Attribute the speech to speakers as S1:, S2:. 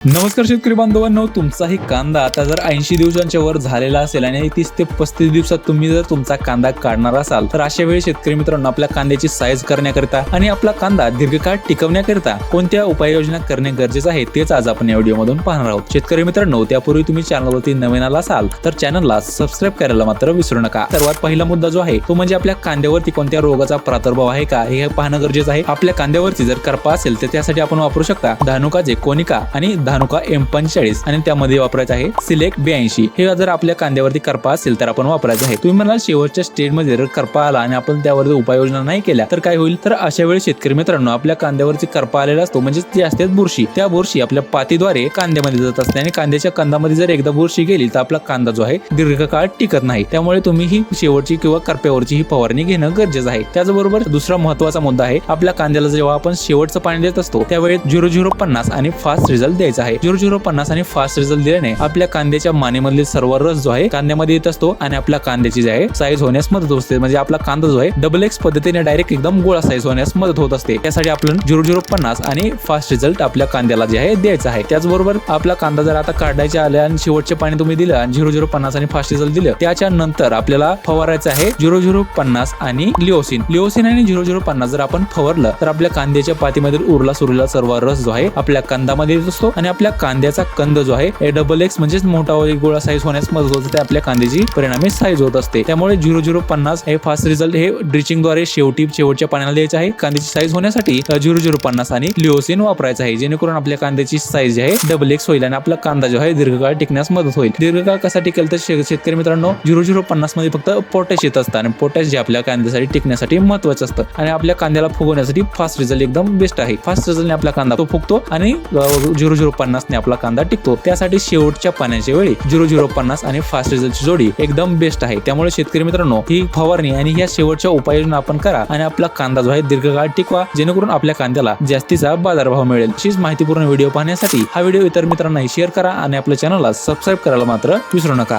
S1: नमस्कार शेतकरी बांधवांनो, तुमचाही कांदा आता जर 80 दिवसांच्या वर झालेला असेल आणि 30 ते 35 दिवसात तुम्ही जर तुमचा कांदा काढणार असाल तर अशा वेळी शेतकरी मित्रांनो आपल्या कांद्याची साईज करण्याकरिता आणि आपला कांदा दीर्घकाळ टिकवण्याकरिता कोणत्या उपाययोजना करणे गरजेचे आहे तेच आज आपण या व्हिडिओमधून पाहणार आहोत। शेतकरी मित्रांनो, त्यापूर्वी तुम्ही चॅनलवरती नवीन आला असाल तर चॅनलला सबस्क्राईब करायला मात्र विसरू नका। सर्वात पहिला मुद्दा जो आहे तो म्हणजे आपल्या कांद्यावरती कोणत्या रोगाचा प्रादुर्भाव आहे का हे पाहणं गरजेचं आहे। आपल्या कांद्यावरती जर करपा असेल तर त्यासाठी आपण वापरू शकता धानुका जेकोनिका आणि धानुका M45 आणि त्यामध्ये वापरायचं आहे सिलेक्ट 82। हे जर आपल्या कांद्यावरती करपा असेल तर आपण वापरायचं आहे। तुम्ही म्हणाल शेवटच्या स्टेज मध्ये जर करपा आला आणि आपण त्यावरती उपाययोजना नाही केल्या तर काय होईल, तर अशा वेळी शेतकरी मित्रांनो आपल्या कांद्यावरती करपा आलेला असतो म्हणजे ती असते बुरशी। त्या बुरशी आपल्या पातीद्वारे कांद्यामध्ये जात असते आणि कांद्याच्या कंदामध्ये जर एकदा बुरशी गेली तर आपला कांदा जो आहे दीर्घकाळ टिकत नाही। त्यामुळे तुम्ही ही शेवटची किंवा करप्यावरची ही फवारणी घेणं गरजेचं आहे। त्याचबरोबर दुसरा महत्त्वाचा मुद्दा आहे, आपल्या कांद्याला जेव्हा आपण शेवटचं पाणी देत असतो त्यावेळी 0050 आणि फास्ट रिझल्ट द्यायचा आहे। 0050 आणि फास्ट रिझल्ट दिल्याने आपल्या कांद्याच्या मानेमधील सर्व रस जो आहे कांद्यामध्ये येत असतो आणि आपल्या कांद्याची जे आहे साईज होण्यास मदत होते। म्हणजे आपला कांदा जो आहे XX पद्धतीने डायरेक्ट एकदम गोळा साईज होण्यास मदत होत असते। त्यासाठी आपण 0050 आणि फास्ट रिझल्ट आपल्या कांद्याला जे आहे द्यायचा आहे। त्याचबरोबर आपला कांदा जर आता काढायचा आला आणि शेवटचे पाणी तुम्ही दिलं आणि 0050 आणि फास्ट रिझल्ट दिलं, त्याच्या नंतर आपल्याला फवारायचं आहे 0050 आणि लिओसिन आणि 0050 जर आपण फवारलं तर आपल्या कांद्याच्या पातीमधील उरला सुरलेला सर्व रस जो आहे आपल्या कंदामध्ये येत असतो आणि आपल्या कांद्याचा कंद जो आहे XX म्हणजेच मोठा गोळा साईज होण्यास मदत होते। आपल्या कांद्याची परिणामी साईज होत असते। त्यामुळे 0050 हे फास्ट रिझल्ट हे ड्रिचिंग द्वारे शेवटच्या पाण्याला द्यायचे आहे। कांद्याची साईज होण्यासाठी 0050 आणि लिओसिन वापरायचं आहे, जेणेकरून आपल्या कांद्याची साईज जी आहे XX होईल आणि आपला कांदा जो आहे दीर्घकाळ टिकण्यास मदत होईल। दीर्घकाळ कसा टिकेल तर शेतकरी मित्रांनो 0050 मध्ये फक्त पोटॅश येत असतं आणि पोटॅश जे आपल्या कांद्यासाठी टिकण्यासाठी महत्त्वाचं असतं आणि आपल्या कांद्याला फुगवण्यासाठी फास्ट रिझल्ट एकदम बेस्ट आहे। फास्ट रिझल्टने आपला कांदा तो फुगतो आणि 0050 ने आपला कांदा टिकतो। त्यासाठी शेवटच्या पाण्याच्या वेळी 0050 आणि फास्ट रिझल्टची जोडी एकदम बेस्ट आहे। त्यामुळे शेतकरी मित्रांनो ही फवारणी आणि ह्या शेवटच्या उपाययोजना आपण करा आणि आपला कांदा जो आहे दीर्घकाळ टिकवा, जेणेकरून आपल्या कांद्याला जास्तीचा बाजारभाव मिळेल। अशीच माहितीपूर्ण व्हिडिओ पाहण्यासाठी हा व्हिडिओ इतर मित्रांनाही शेअर करा आणि आपल्या चॅनलला सबस्क्राईब करायला मात्र विसरू नका।